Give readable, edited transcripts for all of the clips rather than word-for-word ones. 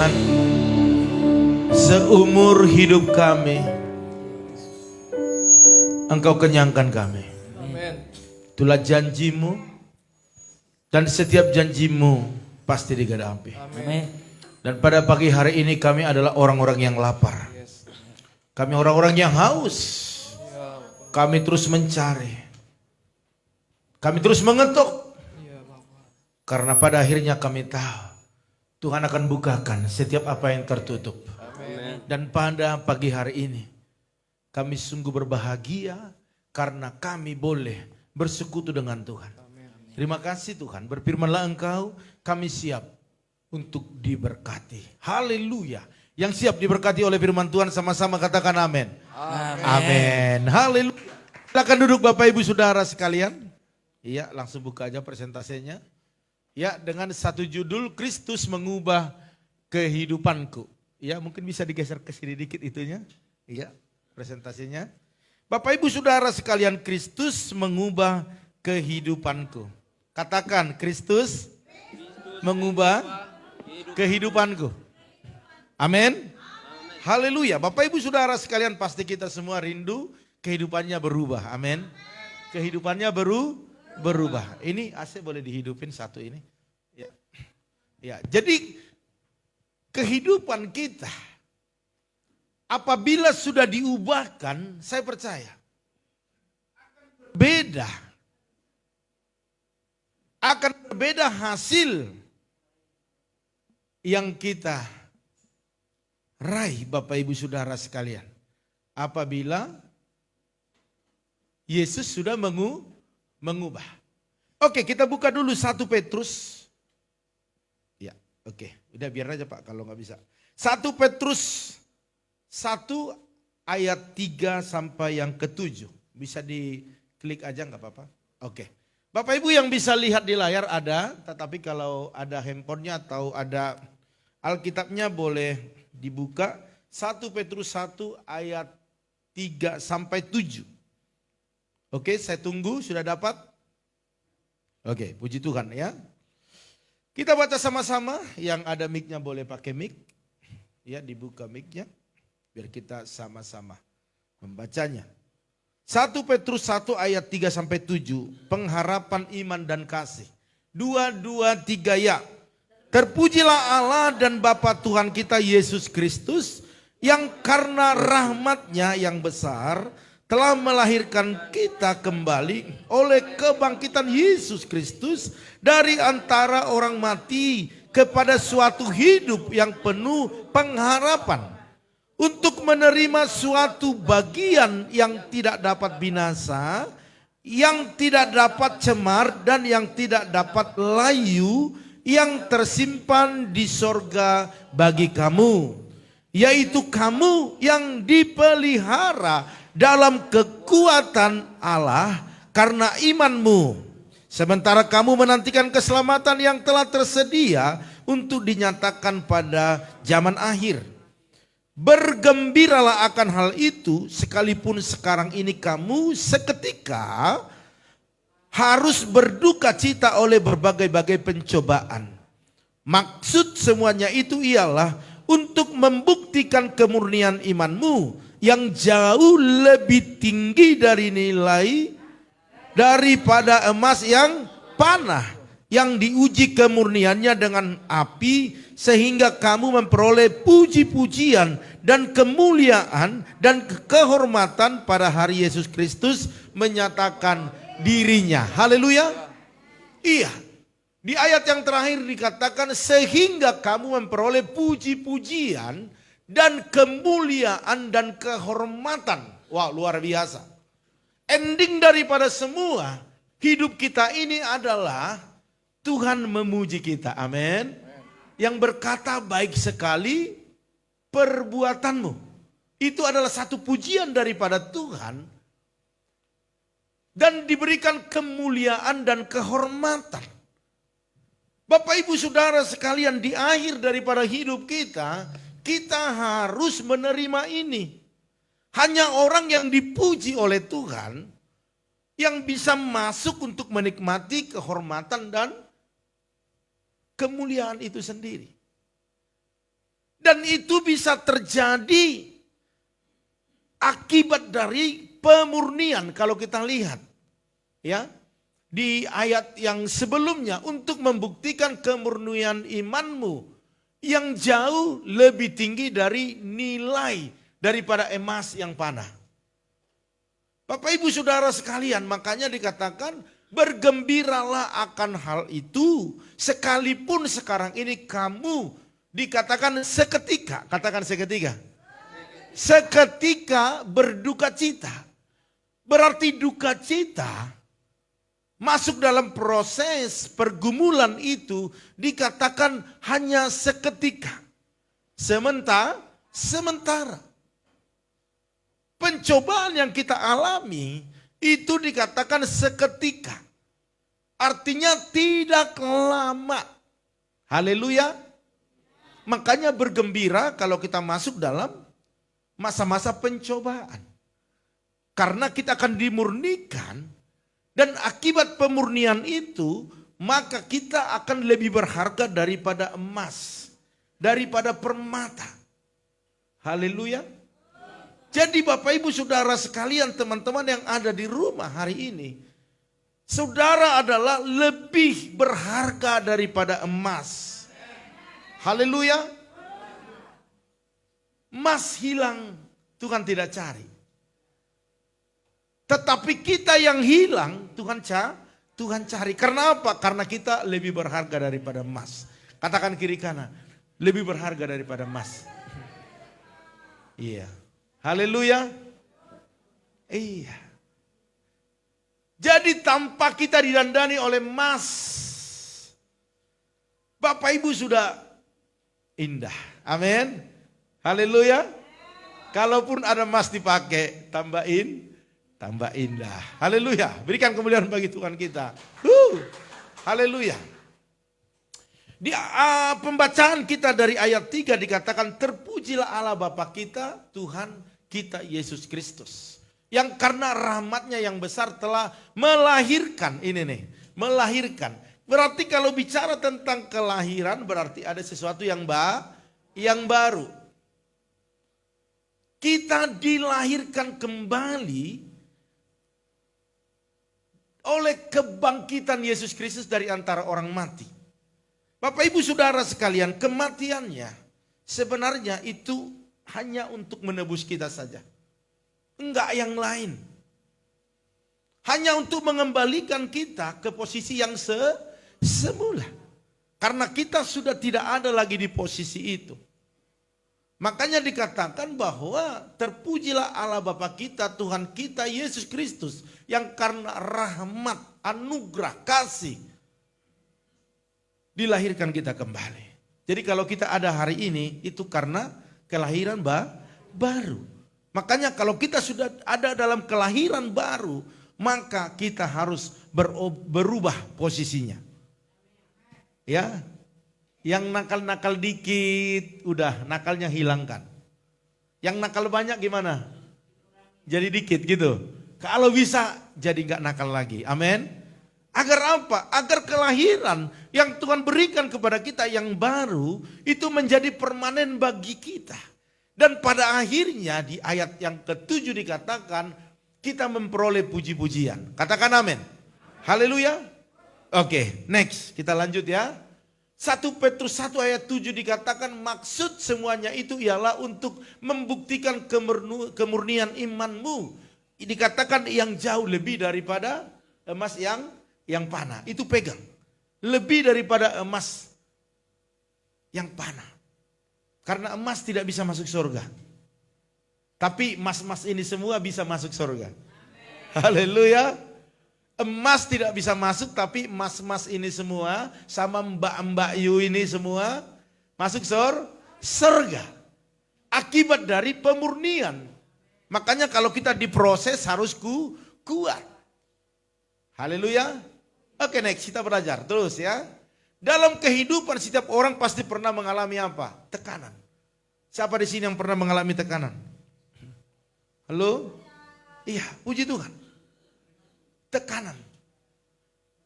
Tuhan, seumur hidup kami Engkau kenyangkan kami. Itulah janjimu, dan setiap janjimu pasti digenapi. Dan pada pagi hari ini kami adalah orang-orang yang lapar. Kami orang-orang yang haus. Kami terus mencari. Kami terus mengetuk. Karena pada akhirnya kami tahu Tuhan akan bukakan setiap apa yang tertutup. Dan pada pagi hari ini kami sungguh berbahagia karena kami boleh bersekutu dengan Tuhan. Terima kasih Tuhan, berfirmanlah Engkau, kami siap untuk diberkati. Haleluya. Yang siap diberkati oleh firman Tuhan sama-sama katakan amin. Amin. Haleluya. Silakan duduk Bapak Ibu Saudara sekalian. Iya, langsung buka aja presentasinya. Ya, dengan satu judul, Kristus mengubah kehidupanku. Ya, mungkin bisa digeser ke sini dikit itunya. Iya, presentasinya. Bapak Ibu Saudara sekalian, Kristus mengubah kehidupanku. Katakan, Kristus mengubah kehidupanku. Amin. Haleluya. Bapak Ibu Saudara sekalian, pasti kita semua rindu kehidupannya berubah. Amin. Kehidupannya berubah. Ini AC boleh dihidupin satu ini. Ya. Ya, jadi kehidupan kita apabila sudah diubahkan, saya percaya beda. Akan berbeda hasil yang kita raih Bapak Ibu Saudara sekalian. Apabila Yesus sudah mengubah. Oke, kita buka dulu 1 Petrus. Ya, oke. Udah biar aja Pak kalau nggak bisa. 1 Petrus 1 ayat 3 sampai yang ke-7. Bisa diklik aja nggak apa-apa? Oke. Bapak Ibu yang bisa lihat di layar ada, tetapi kalau ada handphonenya atau ada Alkitabnya boleh dibuka. 1 Petrus 1 ayat 3 sampai 7. Oke, saya tunggu, sudah dapat? Oke, puji Tuhan ya. Kita baca sama-sama, yang ada mic-nya boleh pakai mic. Ya, dibuka mic-nya biar kita sama-sama membacanya. 1 Petrus 1 ayat 3 sampai 7, pengharapan iman dan kasih. 2, 3 ya. Terpujilah Allah dan Bapa Tuhan kita Yesus Kristus, yang karena rahmat-Nya yang besar telah melahirkan kita kembali oleh kebangkitan Yesus Kristus dari antara orang mati kepada suatu hidup yang penuh pengharapan, untuk menerima suatu bagian yang tidak dapat binasa, yang tidak dapat cemar dan yang tidak dapat layu, yang tersimpan di sorga bagi kamu, yaitu kamu yang dipelihara dalam kekuatan Allah karena imanmu, sementara kamu menantikan keselamatan yang telah tersedia untuk dinyatakan pada zaman akhir. Bergembiralah akan hal itu, sekalipun sekarang ini kamu seketika harus berduka cita oleh berbagai-bagai pencobaan. Maksud semuanya itu ialah untuk membuktikan kemurnian imanmu yang jauh lebih tinggi dari nilai daripada emas yang panah, yang diuji kemurniannya dengan api, sehingga kamu memperoleh puji-pujian dan kemuliaan dan kehormatan pada hari Yesus Kristus menyatakan dirinya. Haleluya. Iya. Di ayat yang terakhir dikatakan sehingga kamu memperoleh puji-pujian dan kemuliaan dan kehormatan. Wah, luar biasa. Ending daripada semua hidup kita ini adalah Tuhan memuji kita. Amin. Yang berkata baik sekali perbuatanmu. Itu adalah satu pujian daripada Tuhan. Dan diberikan kemuliaan dan kehormatan. Bapak Ibu Saudara sekalian, di akhir daripada hidup kita, kita harus menerima ini. Hanya orang yang dipuji oleh Tuhan yang bisa masuk untuk menikmati kehormatan dan kemuliaan itu sendiri. Dan itu bisa terjadi akibat dari pemurnian kalau kita lihat. Ya, di ayat yang sebelumnya, untuk membuktikan kemurnian imanmu yang jauh lebih tinggi dari nilai daripada emas yang panah. Bapak ibu saudara sekalian, makanya dikatakan bergembiralah akan hal itu, sekalipun sekarang ini kamu dikatakan seketika, katakan seketika. Seketika berduka cita. Berarti duka cita masuk dalam proses pergumulan itu dikatakan hanya seketika. Sementara. Pencobaan yang kita alami itu dikatakan seketika. Artinya tidak lama. Haleluya. Makanya bergembira kalau kita masuk dalam masa-masa pencobaan. Karena kita akan dimurnikan, dan akibat pemurnian itu maka kita akan lebih berharga daripada emas, daripada permata. Haleluya. Jadi Bapak Ibu Saudara sekalian, teman-teman yang ada di rumah hari ini, saudara adalah lebih berharga daripada emas. Haleluya. Emas hilang, Tuhan tidak cari. Tetapi kita yang hilang, Tuhan cari. Karena apa? Karena kita lebih berharga daripada emas. Katakan kiri kanan, lebih berharga daripada emas. Iya. Haleluya. Iya. Jadi tanpa kita didandani oleh emas, Bapak Ibu sudah indah. Amin. Haleluya. Kalaupun ada emas dipakai, tambah indah. Haleluya. Berikan kemuliaan bagi Tuhan kita. Haleluya. Di pembacaan kita dari ayat 3 dikatakan, terpujilah Allah Bapa kita, Tuhan kita Yesus Kristus, yang karena rahmatnya yang besar telah melahirkan. Ini nih, melahirkan. Berarti kalau bicara tentang kelahiran berarti ada sesuatu yang baru. Kita dilahirkan kembali oleh kebangkitan Yesus Kristus dari antara orang mati. Bapak Ibu Saudara sekalian, kematiannya sebenarnya itu hanya untuk menebus kita saja. Enggak yang lain. Hanya untuk mengembalikan kita ke posisi yang semula. Karena kita sudah tidak ada lagi di posisi itu. Makanya dikatakan bahwa terpujilah Allah Bapa kita, Tuhan kita Yesus Kristus, yang karena rahmat, anugerah, kasih dilahirkan kita kembali. Jadi kalau kita ada hari ini itu karena kelahiran baru. Makanya kalau kita sudah ada dalam kelahiran baru, maka kita harus berubah posisinya. Ya. Yang nakal-nakal dikit, udah nakalnya hilangkan. Yang nakal banyak gimana? Jadi dikit gitu. Kalau bisa jadi gak nakal lagi. Amin. Agar apa? Agar kelahiran yang Tuhan berikan kepada kita yang baru itu menjadi permanen bagi kita. Dan pada akhirnya di ayat yang ke-7 dikatakan kita memperoleh puji-pujian. Katakan amin. Haleluya. Oke, next kita lanjut ya. 1 Petrus 1 ayat 7 dikatakan maksud semuanya itu ialah untuk membuktikan kemurnian imanmu. Dikatakan yang jauh lebih daripada emas yang panah. Itu pegang. Lebih daripada emas yang panah. Karena emas tidak bisa masuk surga. Tapi emas-emas ini semua bisa masuk surga. Haleluya. Emas tidak bisa masuk, tapi emas-emas ini semua sama mbak-mbak Yu ini semua masuk surga. Akibat dari pemurnian. Makanya kalau kita diproses harus kuat. Haleluya. Oke, next kita belajar terus ya. Dalam kehidupan setiap orang pasti pernah mengalami apa? Tekanan. Siapa di sini yang pernah mengalami tekanan? Halo? Iya, puji Tuhan. Tekanan.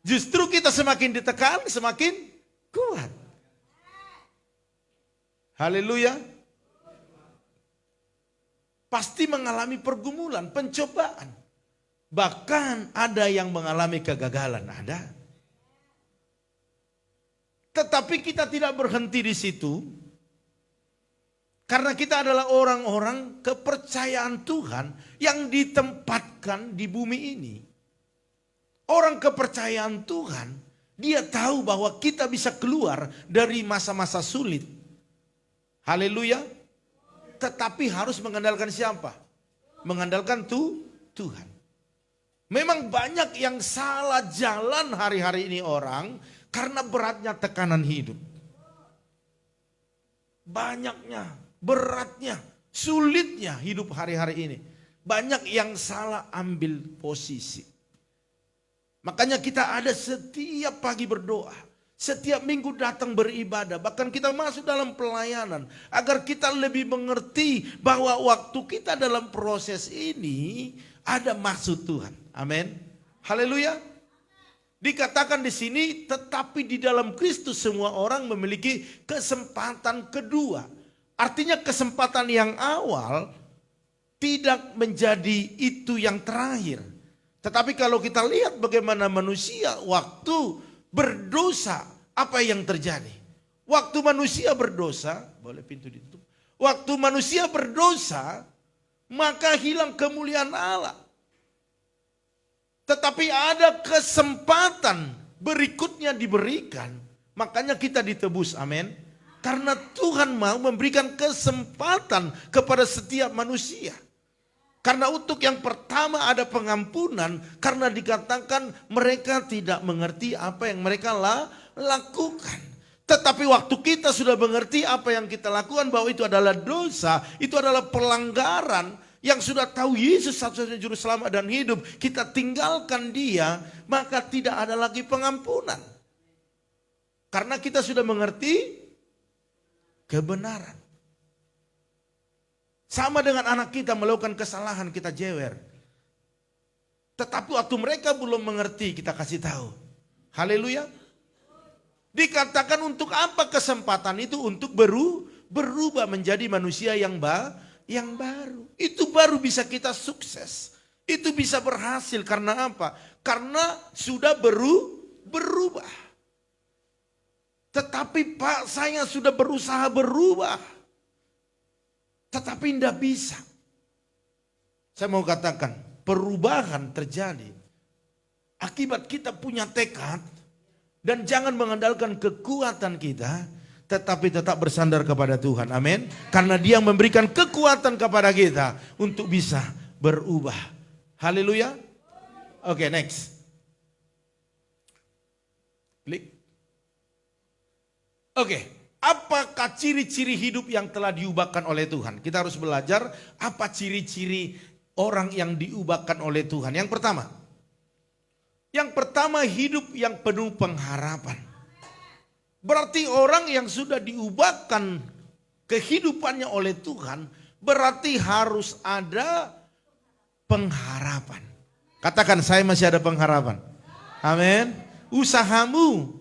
Justru kita semakin ditekan, semakin kuat. Haleluya. pasti mengalami pergumulan, pencobaan. Bahkan ada yang mengalami kegagalan, ada. Tetapi kita tidak berhenti di situ. Karena kita adalah orang-orang kepercayaan Tuhan yang ditempatkan di bumi ini. Orang kepercayaan Tuhan, dia tahu bahwa kita bisa keluar dari masa-masa sulit. Haleluya. Tetapi harus mengandalkan siapa? Mengandalkan Tuhan. Memang banyak yang salah jalan hari-hari ini orang karena beratnya tekanan hidup. Banyaknya, beratnya, sulitnya hidup hari-hari ini. Banyak yang salah ambil posisi. Makanya kita ada setiap pagi berdoa. Setiap minggu datang beribadah. Bahkan kita masuk dalam pelayanan. Agar kita lebih mengerti bahwa waktu kita dalam proses ini ada maksud Tuhan. Amin. Haleluya. Dikatakan di sini, tetapi di dalam Kristus semua orang memiliki kesempatan kedua. Artinya kesempatan yang awal tidak menjadi itu yang terakhir. Tetapi kalau kita lihat bagaimana manusia waktu berdosa, apa yang terjadi? Waktu manusia berdosa, boleh pintu ditutup. Waktu manusia berdosa, maka hilang kemuliaan Allah. Tetapi ada kesempatan berikutnya diberikan, makanya kita ditebus, amin. Karena Tuhan mau memberikan kesempatan kepada setiap manusia. Karena untuk yang pertama ada pengampunan, karena dikatakan mereka tidak mengerti apa yang mereka lakukan. Tetapi waktu kita sudah mengerti apa yang kita lakukan, bahwa itu adalah dosa, itu adalah pelanggaran, yang sudah tahu Yesus satu-satunya juru selamat dan hidup, kita tinggalkan dia, maka tidak ada lagi pengampunan. Karena kita sudah mengerti kebenaran. Sama dengan anak kita melakukan kesalahan, kita jewer. Tetapi waktu mereka belum mengerti, kita kasih tahu. Haleluya. Dikatakan untuk apa kesempatan itu? Untuk berubah menjadi manusia yang baru. Itu baru bisa kita sukses. Itu bisa berhasil karena apa? Karena sudah berubah. Tetapi Pak, saya sudah berusaha berubah. Tetapi tidak bisa. Saya mau katakan, perubahan terjadi akibat kita punya tekad. Dan jangan mengandalkan kekuatan kita, tetapi tetap bersandar kepada Tuhan. Amin. Karena dia memberikan kekuatan kepada kita untuk bisa berubah. Haleluya. Oke, next. Klik. Oke. Apakah ciri-ciri hidup yang telah diubahkan oleh Tuhan? Kita harus belajar apa ciri-ciri orang yang diubahkan oleh Tuhan. Yang pertama hidup yang penuh pengharapan. Berarti orang yang sudah diubahkan kehidupannya oleh Tuhan, berarti harus ada pengharapan. Katakan, saya masih ada pengharapan. Amin. Usahamu,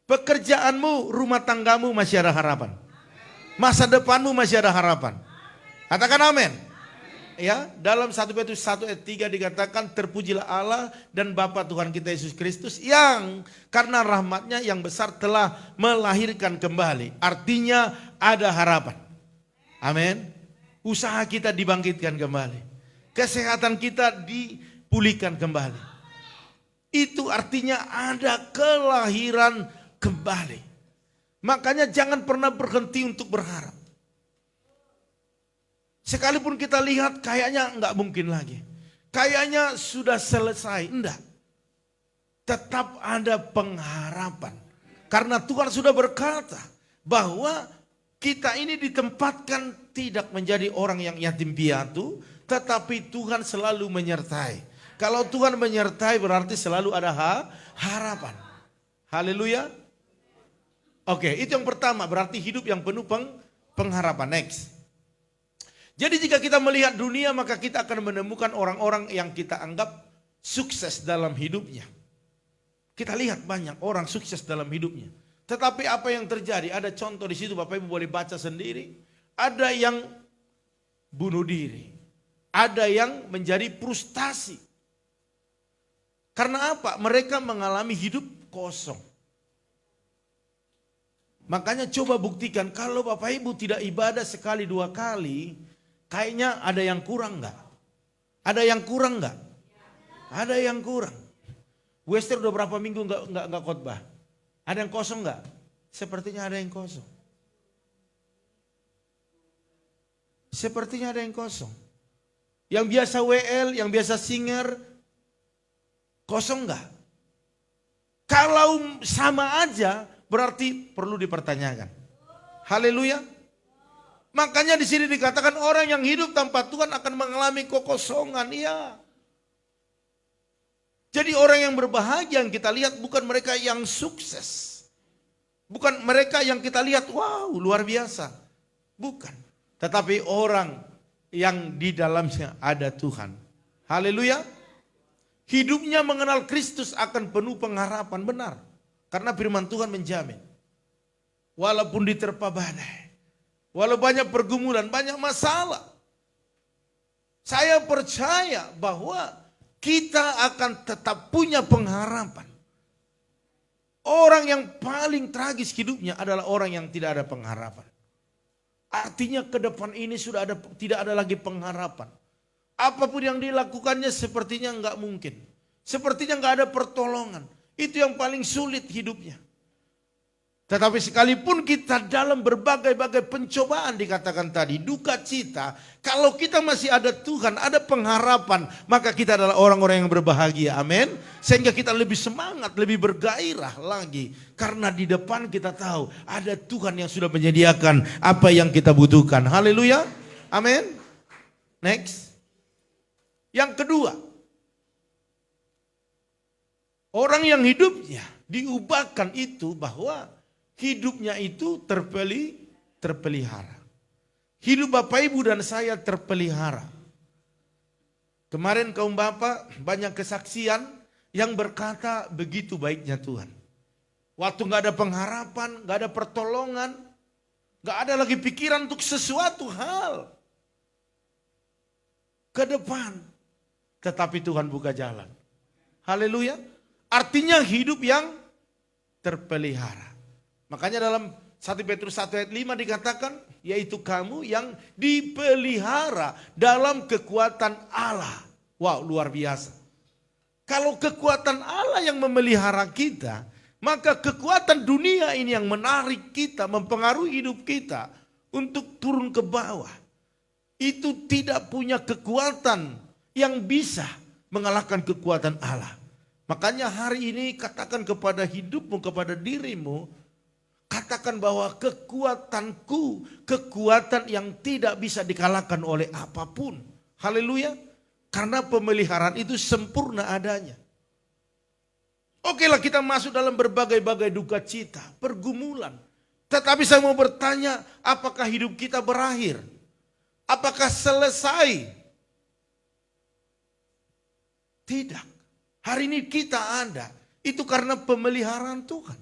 pekerjaanmu, rumah tanggamu masih ada harapan. Masa depanmu masih ada harapan. Katakan amin. Ya, dalam 1 Petrus 1 ayat 3 dikatakan, terpujilah Allah dan Bapa Tuhan kita Yesus Kristus yang karena rahmatnya yang besar telah melahirkan kembali. Artinya ada harapan. Amin. Usaha kita dibangkitkan kembali. Kesehatan kita dipulihkan kembali. Itu artinya ada kelahiran kembali. Makanya jangan pernah berhenti untuk berharap. Sekalipun kita lihat kayaknya enggak mungkin lagi. Kayaknya sudah selesai. Enggak. Tetap ada pengharapan. Karena Tuhan sudah berkata bahwa kita ini ditempatkan tidak menjadi orang yang yatim piatu, tetapi Tuhan selalu menyertai. Kalau Tuhan menyertai berarti selalu ada harapan. Haleluya. Oke, itu yang pertama, berarti hidup yang penuh pengharapan. Next. Jadi jika kita melihat dunia, maka kita akan menemukan orang-orang yang kita anggap sukses dalam hidupnya. Kita lihat banyak orang sukses dalam hidupnya. Tetapi apa yang terjadi? Ada contoh di situ, Bapak Ibu boleh baca sendiri. Ada yang bunuh diri. Ada yang menjadi frustasi. Karena apa? Mereka mengalami hidup kosong. Makanya coba buktikan, kalau Bapak Ibu tidak ibadah sekali dua kali, kayaknya ada yang kurang enggak? Ada yang kurang enggak? Ada yang kurang. Wester udah berapa minggu enggak khotbah? Ada yang kosong enggak? Sepertinya ada yang kosong. Sepertinya ada yang kosong. Yang biasa WL, yang biasa singer, kosong enggak? Kalau sama aja, berarti perlu dipertanyakan. Haleluya. Makanya di sini dikatakan orang yang hidup tanpa Tuhan akan mengalami kekosongan. Iya. Jadi orang yang berbahagia yang kita lihat bukan mereka yang sukses. Bukan mereka yang kita lihat, wow luar biasa. Bukan. Tetapi orang yang di dalamnya ada Tuhan. Haleluya. Hidupnya mengenal Kristus akan penuh pengharapan, benar. Karena firman Tuhan menjamin. Walaupun diterpa badai. Walau banyak pergumulan, banyak masalah. Saya percaya bahwa kita akan tetap punya pengharapan. Orang yang paling tragis hidupnya adalah orang yang tidak ada pengharapan. Artinya ke depan ini tidak ada lagi pengharapan. Apapun yang dilakukannya sepertinya enggak mungkin. Sepertinya enggak ada pertolongan. Itu yang paling sulit hidupnya. Tetapi sekalipun kita dalam berbagai-bagai pencobaan dikatakan tadi, duka cita, kalau kita masih ada Tuhan, ada pengharapan, maka kita adalah orang-orang yang berbahagia. Amin. Sehingga kita lebih semangat, lebih bergairah lagi. Karena di depan kita tahu ada Tuhan yang sudah menyediakan apa yang kita butuhkan. Haleluya. Amin. Next. Yang kedua, orang yang hidupnya diubahkan itu bahwa hidupnya itu terpelihara. Hidup Bapak Ibu dan saya terpelihara. Kemarin kaum Bapak banyak kesaksian yang berkata begitu baiknya Tuhan. Waktu gak ada pengharapan, gak ada pertolongan, gak ada lagi pikiran untuk sesuatu hal ke depan. Tetapi Tuhan buka jalan. Haleluya. Artinya hidup yang terpelihara. Makanya dalam 1 Petrus 1 ayat 5 dikatakan, yaitu kamu yang dipelihara dalam kekuatan Allah. Wow, luar biasa. Kalau kekuatan Allah yang memelihara kita, maka kekuatan dunia ini yang menarik kita, mempengaruhi hidup kita untuk turun ke bawah. Itu tidak punya kekuatan yang bisa mengalahkan kekuatan Allah. Makanya hari ini katakan kepada hidupmu, kepada dirimu, katakan bahwa kekuatanku, kekuatan yang tidak bisa dikalahkan oleh apapun. Haleluya. Karena pemeliharaan itu sempurna adanya. Oke lah, kita masuk dalam berbagai-bagai duka cita, pergumulan. Tetapi saya mau bertanya, apakah hidup kita berakhir? Apakah selesai? Tidak. Hari ini kita ada. Itu karena pemeliharaan Tuhan.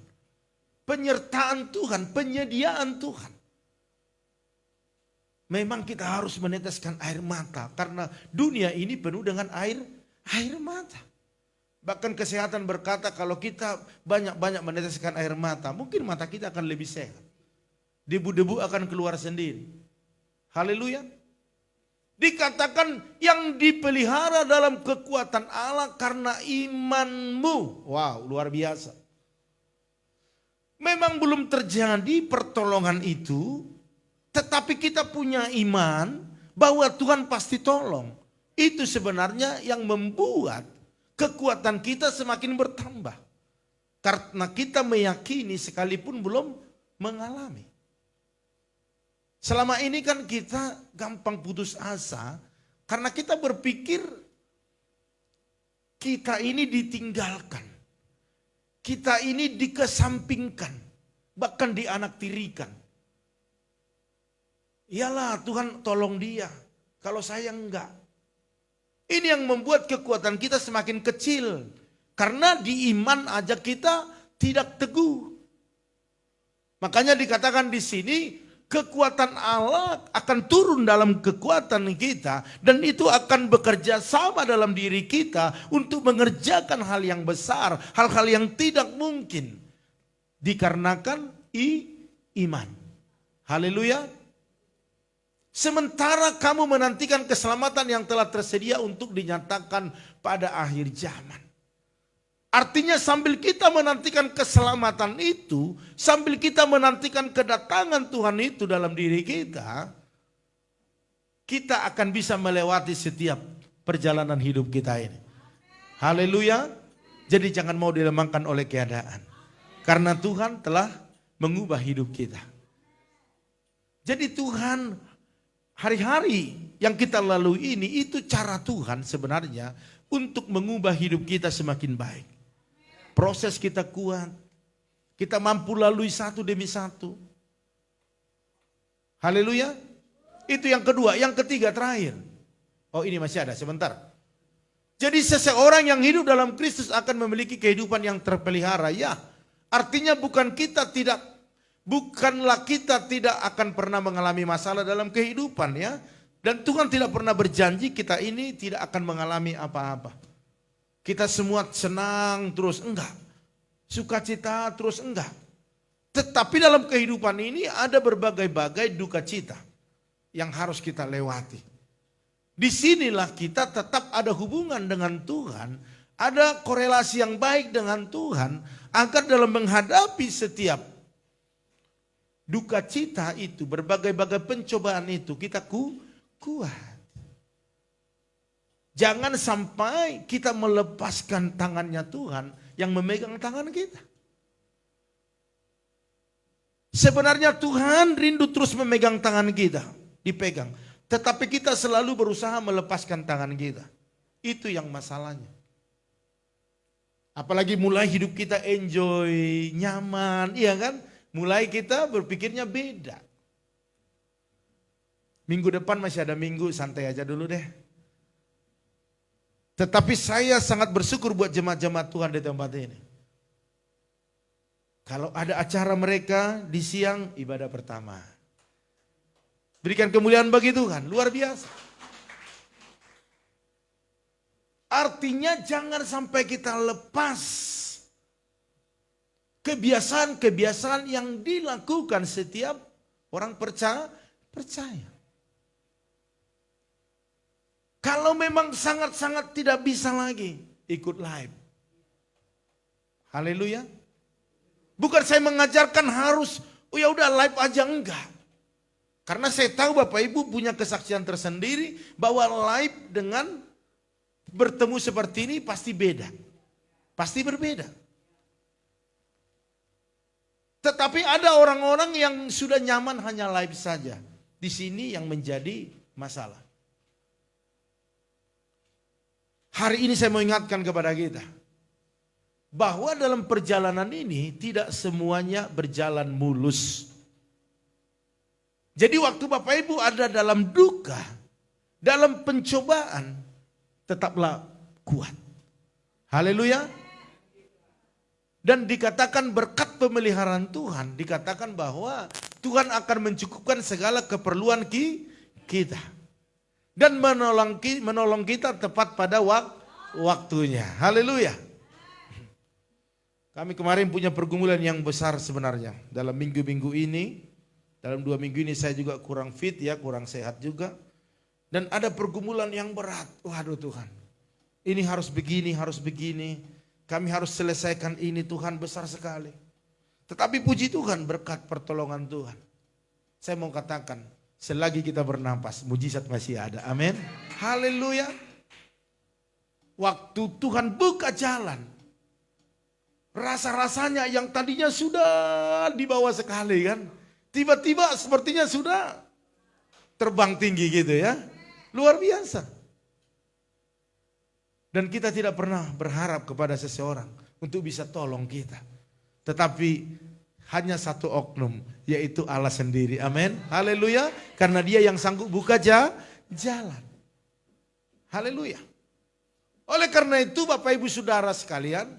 Penyertaan Tuhan, penyediaan Tuhan. Memang kita harus meneteskan air mata. Karena dunia ini penuh dengan air mata. Bahkan kesehatan berkata kalau kita banyak-banyak meneteskan air mata, mungkin mata kita akan lebih sehat. Debu-debu akan keluar sendiri. Haleluya. Dikatakan yang dipelihara dalam kekuatan Allah karena imanmu. Wow, luar biasa. Memang belum terjadi pertolongan itu, tetapi kita punya iman bahwa Tuhan pasti tolong. Itu sebenarnya yang membuat kekuatan kita semakin bertambah. Karena kita meyakini sekalipun belum mengalami. Selama ini kan kita gampang putus asa karena kita berpikir kita ini ditinggalkan. Kita ini dikesampingkan, bahkan dianaktirikan. Iyalah Tuhan tolong dia, kalau saya enggak. Ini yang membuat kekuatan kita semakin kecil. Karena di iman aja kita tidak teguh. Makanya dikatakan di sini, kekuatan Allah akan turun dalam kekuatan kita. Dan itu akan bekerja sama dalam diri kita untuk mengerjakan hal yang besar, hal-hal yang tidak mungkin. Dikarenakan iman. Haleluya. Sementara kamu menantikan keselamatan yang telah tersedia untuk dinyatakan pada akhir zaman. Artinya sambil kita menantikan keselamatan itu, sambil kita menantikan kedatangan Tuhan itu dalam diri kita, kita akan bisa melewati setiap perjalanan hidup kita ini. Haleluya. Jadi jangan mau dilemahkan oleh keadaan. Karena Tuhan telah mengubah hidup kita. Jadi Tuhan, hari-hari yang kita lalui ini, itu cara Tuhan sebenarnya untuk mengubah hidup kita semakin baik. Proses kita kuat, kita mampu lalui satu demi satu. Haleluya. Itu yang kedua. Yang ketiga terakhir. Oh, ini masih ada sebentar. Jadi seseorang yang hidup dalam Kristus akan memiliki kehidupan yang terpelihara. Ya, artinya bukanlah kita tidak akan pernah mengalami masalah dalam kehidupan ya. Dan Tuhan tidak pernah berjanji kita ini tidak akan mengalami apa-apa. Kita semua senang terus, enggak. Sukacita terus, enggak. Tetapi dalam kehidupan ini ada berbagai-bagai duka cita yang harus kita lewati. Disinilah kita tetap ada hubungan dengan Tuhan, ada korelasi yang baik dengan Tuhan, agar dalam menghadapi setiap duka cita itu, berbagai-bagai pencobaan itu, kita kuat. Jangan sampai kita melepaskan tangannya Tuhan yang memegang tangan kita. Sebenarnya Tuhan rindu terus memegang tangan kita, dipegang. Tetapi kita selalu berusaha melepaskan tangan kita. Itu yang masalahnya. Apalagi mulai hidup kita enjoy, nyaman, iya kan? Mulai kita berpikirnya beda. Minggu depan masih ada minggu, santai aja dulu deh. Tetapi saya sangat bersyukur buat jemaat-jemaat Tuhan di tempat ini. Kalau ada acara mereka di siang, ibadah pertama. Berikan kemuliaan bagi Tuhan, luar biasa. Artinya jangan sampai kita lepas kebiasaan-kebiasaan yang dilakukan setiap orang percaya. Kalau memang sangat-sangat tidak bisa lagi, ikut live. Haleluya. Bukan saya mengajarkan harus, oh ya udah live aja, enggak. Karena saya tahu Bapak Ibu punya kesaksian tersendiri bahwa live dengan bertemu seperti ini pasti beda. Pasti berbeda. Tetapi ada orang-orang yang sudah nyaman hanya live saja. Di sini yang menjadi masalah. Hari ini saya mau ingatkan kepada kita bahwa dalam perjalanan ini tidak semuanya berjalan mulus. Jadi waktu Bapak Ibu ada dalam duka, dalam pencobaan, tetaplah kuat. Haleluya. Dan dikatakan berkat pemeliharaan Tuhan, dikatakan bahwa Tuhan akan mencukupkan segala keperluan kita. Dan menolong kita tepat pada waktunya. Haleluya. Kami kemarin punya pergumulan yang besar sebenarnya. Dalam minggu-minggu ini, dalam 2 minggu ini saya juga kurang fit ya, kurang sehat juga. Dan ada pergumulan yang berat. Waduh Tuhan, ini harus begini, harus begini. Kami harus selesaikan ini, Tuhan besar sekali. Tetapi puji Tuhan berkat pertolongan Tuhan. Saya mau katakan, selagi kita bernapas, mujizat masih ada. Amin. Haleluya. Waktu Tuhan buka jalan, rasa-rasanya yang tadinya sudah di bawah sekali kan, tiba-tiba sepertinya sudah terbang tinggi gitu ya. Luar biasa. Dan kita tidak pernah berharap kepada seseorang untuk bisa tolong kita. Tetapi hanya satu oknum, yaitu Allah sendiri. Amin. Haleluya. Karena Dia yang sanggup buka jalan. Haleluya. Oleh karena itu Bapak Ibu Saudara sekalian,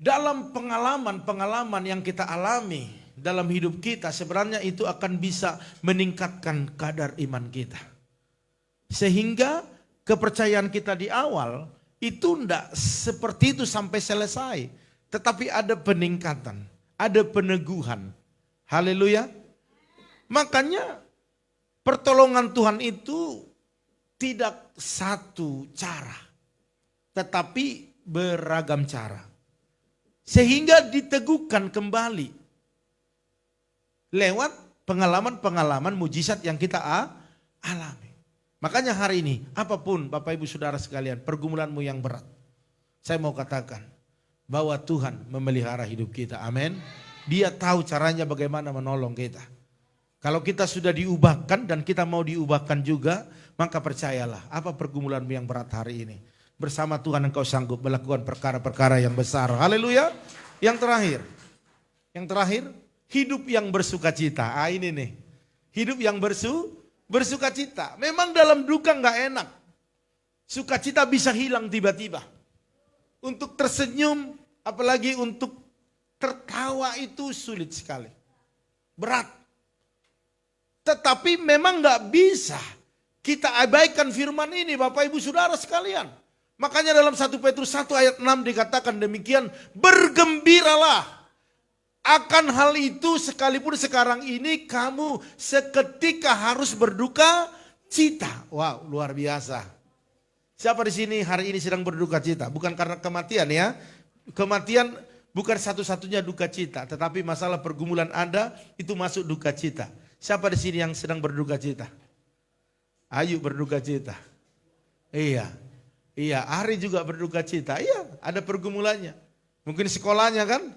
dalam pengalaman-pengalaman yang kita alami dalam hidup kita, sebenarnya itu akan bisa meningkatkan kadar iman kita. Sehingga kepercayaan kita di awal itu tidak seperti itu sampai selesai. Tetapi ada peningkatan, ada peneguhan. Haleluya. Makanya pertolongan Tuhan itu tidak satu cara, tetapi beragam cara. Sehingga diteguhkan kembali lewat pengalaman-pengalaman mujizat yang kita alami. Makanya hari ini, apapun Bapak Ibu Saudara sekalian, pergumulanmu yang berat, saya mau katakan bahwa Tuhan memelihara hidup kita. Amin. Dia tahu caranya bagaimana menolong kita. Kalau kita sudah diubahkan dan kita mau diubahkan juga, maka percayalah, apa pergumulanmu yang berat hari ini, bersama Tuhan engkau sanggup melakukan perkara-perkara yang besar. Haleluya. Yang terakhir, hidup yang bersukacita. Ini nih, hidup yang bersukacita. Memang dalam duka nggak enak. Sukacita bisa hilang tiba-tiba. Untuk tersenyum, apalagi untuk tertawa itu sulit sekali. Berat. Tetapi memang nggak bisa kita abaikan firman ini Bapak Ibu Saudara sekalian. Makanya dalam 1 Petrus 1 ayat 6 dikatakan demikian, bergembiralah akan hal itu sekalipun sekarang ini kamu seketika harus berduka cita. Wow, luar biasa. Siapa di sini hari ini sedang berduka cita? Bukan karena kematian ya. Kematian bukan satu-satunya duka cita, tetapi masalah pergumulan Anda itu masuk duka cita. Siapa di sini yang sedang berduka cita? Ayu berduka cita. Iya, Ari juga berduka cita. Iya, ada pergumulannya. Mungkin sekolahnya kan?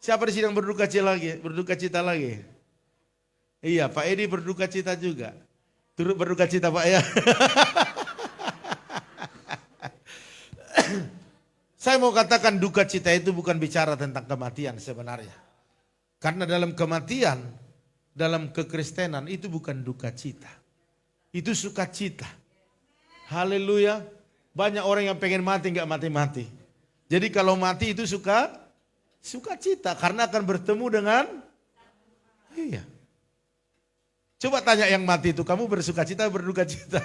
Siapa di sini yang berduka cita lagi? Iya, Pak Edi berduka cita juga. Turut berduka cita Pak ya. Saya mau katakan duka cita itu bukan bicara tentang kematian sebenarnya. Karena dalam kematian, dalam kekristenan itu bukan duka cita. Itu sukacita. Haleluya. Banyak orang yang pengen mati gak mati-mati. Jadi kalau mati itu sukacita karena akan bertemu dengan iya. Coba tanya yang mati itu, kamu bersukacita berduka cita?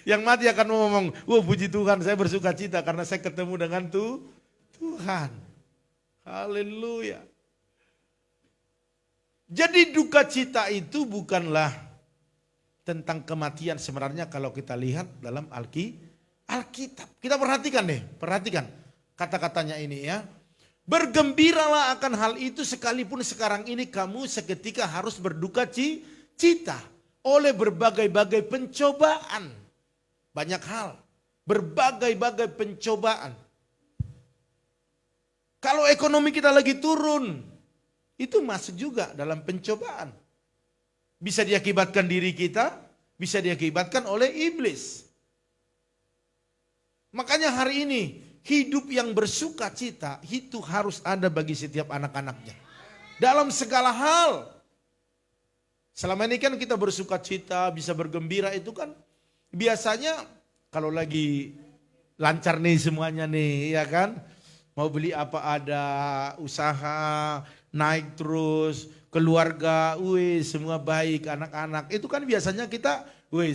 Yang mati akan ngomong, wah puji Tuhan saya bersuka cita karena saya ketemu dengan Tuhan. Haleluya. Jadi duka cita itu bukanlah tentang kematian sebenarnya kalau kita lihat dalam Alkitab. Kita perhatikan kata-katanya ini ya. Bergembiralah akan hal itu sekalipun sekarang ini kamu seketika harus berduka cita oleh berbagai-bagai pencobaan. Banyak hal, berbagai-bagai pencobaan. Kalau ekonomi kita lagi turun, itu masuk juga dalam pencobaan. Bisa diakibatkan diri kita, bisa diakibatkan oleh iblis. Makanya hari ini, hidup yang bersuka cita itu harus ada bagi setiap anak-anaknya. Dalam segala hal. Selama ini kan kita bersuka cita, bisa bergembira itu kan biasanya kalau lagi lancar nih semuanya nih ya kan. Mau beli apa ada, usaha naik terus, keluarga, semua baik, anak-anak. Itu kan biasanya kita,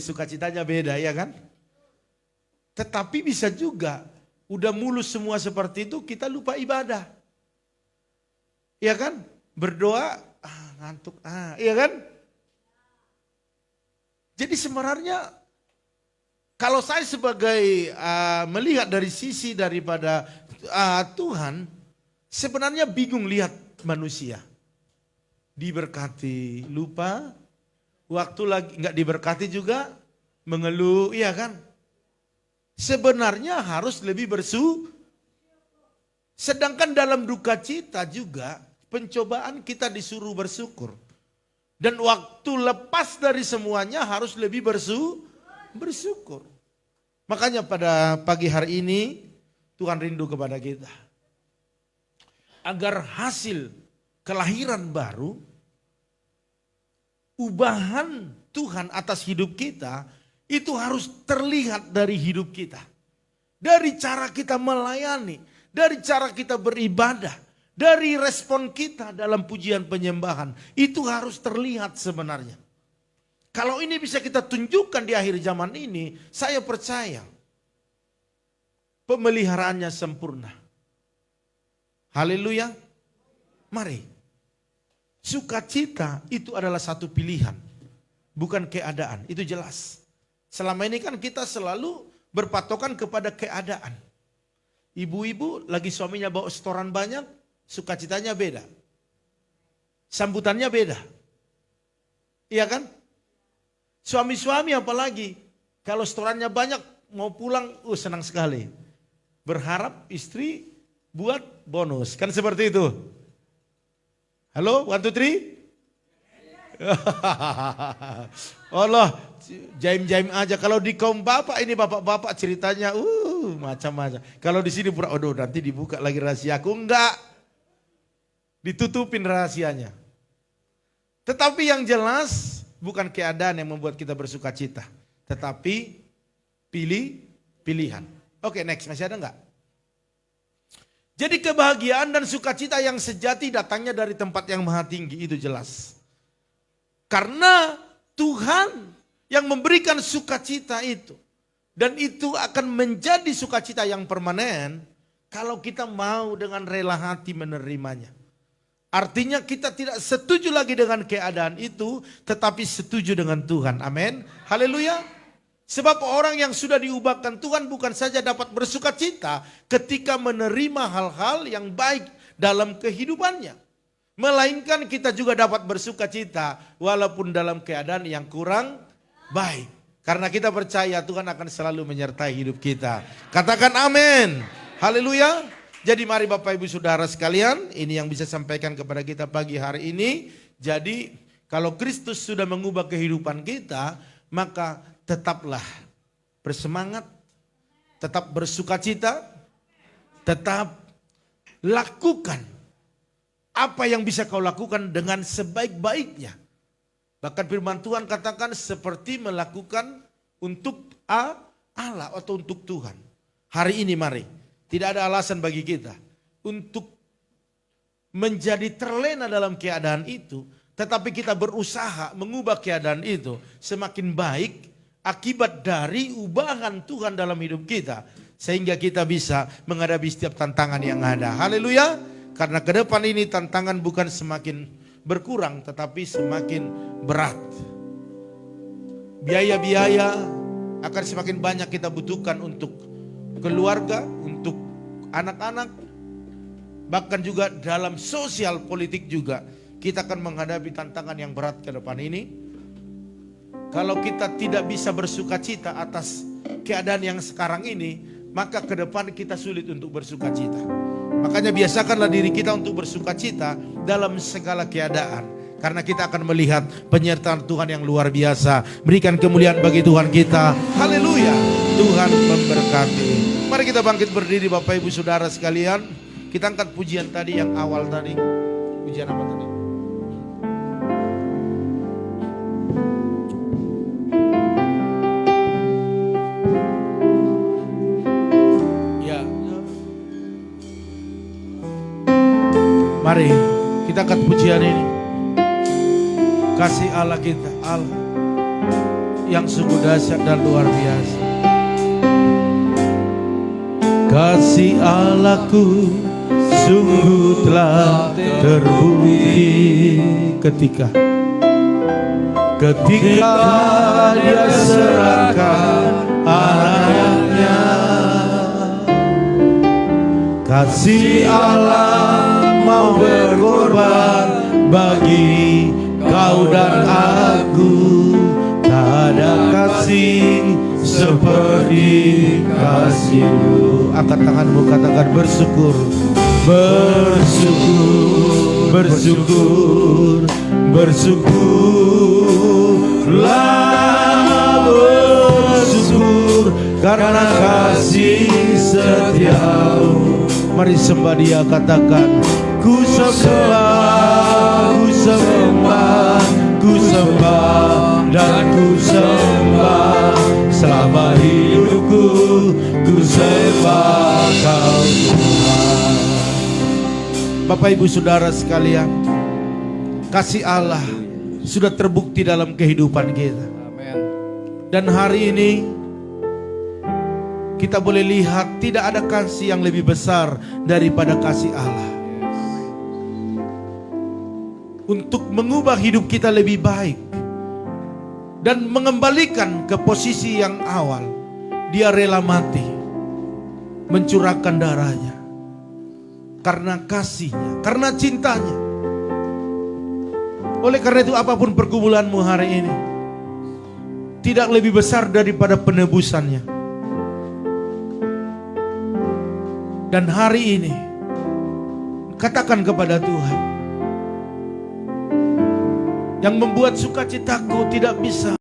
sukacitanya beda ya kan. Tetapi bisa juga udah mulus semua seperti itu kita lupa ibadah. Ya kan? Berdoa, ngantuk, iya kan? Jadi sebenarnya kalau saya sebagai melihat dari sisi daripada Tuhan, sebenarnya bingung lihat manusia. Diberkati, lupa. Waktu lagi nggak diberkati juga mengeluh, iya kan? Sebenarnya harus lebih sedangkan dalam duka cita juga pencobaan kita disuruh bersyukur. Dan waktu lepas dari semuanya harus lebih bersyukur. Makanya pada pagi hari ini Tuhan rindu kepada kita. Agar hasil kelahiran baru, ubahan Tuhan atas hidup kita, itu harus terlihat dari hidup kita. Dari cara kita melayani, dari cara kita beribadah, dari respon kita dalam pujian penyembahan, itu harus terlihat sebenarnya. Kalau ini bisa kita tunjukkan di akhir zaman ini, saya percaya pemeliharaannya sempurna. Haleluya. Mari. Sukacita itu adalah satu pilihan, bukan keadaan. Itu jelas. Selama ini kan kita selalu berpatokan kepada keadaan. Ibu-ibu lagi suaminya bawa setoran banyak, sukacitanya beda. Sambutannya beda. Iya kan? Suami-suami apalagi, kalau setorannya banyak mau pulang, senang sekali. Berharap istri buat bonus. Kan seperti itu. Halo, 1, 2, 3. Allah, jaim-jaim aja. Kalau di kaum bapak ini bapak-bapak ceritanya macam-macam. Kalau di sini pura, nanti dibuka lagi rahasiaku. Enggak. Ditutupin rahasianya. Tetapi yang jelas bukan keadaan yang membuat kita bersuka cita. Tetapi pilihan. Oke, next. Masih ada enggak? Jadi kebahagiaan dan sukacita yang sejati datangnya dari tempat yang maha tinggi, itu jelas. Karena Tuhan yang memberikan sukacita itu. Dan itu akan menjadi sukacita yang permanen kalau kita mau dengan rela hati menerimanya. Artinya kita tidak setuju lagi dengan keadaan itu, tetapi setuju dengan Tuhan. Amin. Haleluya. Sebab orang yang sudah diubahkan Tuhan bukan saja dapat bersukacita ketika menerima hal-hal yang baik dalam kehidupannya. Melainkan kita juga dapat bersukacita walaupun dalam keadaan yang kurang baik. Karena kita percaya Tuhan akan selalu menyertai hidup kita. Katakan amin. Haleluya. Jadi mari Bapak Ibu Saudara sekalian, ini yang bisa sampaikan kepada kita pagi hari ini. Jadi kalau Kristus sudah mengubah kehidupan kita, maka tetaplah bersemangat, tetap bersukacita, tetap lakukan apa yang bisa kau lakukan dengan sebaik-baiknya. Bahkan firman Tuhan katakan seperti melakukan untuk Allah atau untuk Tuhan. Hari ini mari, tidak ada alasan bagi kita untuk menjadi terlena dalam keadaan itu. Tetapi kita berusaha mengubah keadaan itu semakin baik akibat dari ubahan Tuhan dalam hidup kita. Sehingga kita bisa menghadapi setiap tantangan yang ada. Haleluya. Karena ke depan ini tantangan bukan semakin berkurang tetapi semakin berat. Biaya-biaya akan semakin banyak kita butuhkan untuk keluarga, untuk anak-anak. Bahkan juga dalam sosial politik juga kita akan menghadapi tantangan yang berat ke depan ini. Kalau kita tidak bisa bersukacita atas keadaan yang sekarang ini, maka ke depan kita sulit untuk bersukacita. Makanya biasakanlah diri kita untuk bersukacita dalam segala keadaan. Karena kita akan melihat penyertaan Tuhan yang luar biasa. Berikan kemuliaan bagi Tuhan kita. Haleluya. Tuhan memberkati. Mari kita bangkit berdiri Bapak Ibu Saudara sekalian. Kita angkat pujian tadi yang awal tadi. Pujian apa tadi? Mari kita angkat pujian ini. Kasih Allah kita, Allah yang sungguh dahsyat dan luar biasa. Kasih Allahku sungguh telah terbukti ketika Dia serahkan anaknya. Kasih Allah mau berkorban bagi kau dan aku. Tak ada kasih seperti kasih-Mu. Angkat tanganmu, katakan bersyukur. Bersyukur, bersyukur, bersyukurlah, bersyukur karena kasih setia-Mu. Mari sembah Dia, katakan ku sembah, ku sembah, ku sembah dan ku sembah. Selama hidupku ku sembah Kau Tuhan. Bapak Ibu Saudara sekalian, kasih Allah sudah terbukti dalam kehidupan kita. Amin. Dan hari ini kita boleh lihat tidak ada kasih yang lebih besar daripada kasih Allah. Untuk mengubah hidup kita lebih baik dan mengembalikan ke posisi yang awal. Dia rela mati, mencurahkan darahnya karena kasihnya, karena cintanya. Oleh karena itu apapun pergumulanmu hari ini, tidak lebih besar daripada penebusannya. Dan hari ini katakan kepada Tuhan, yang membuat sukacitaku tidak bisa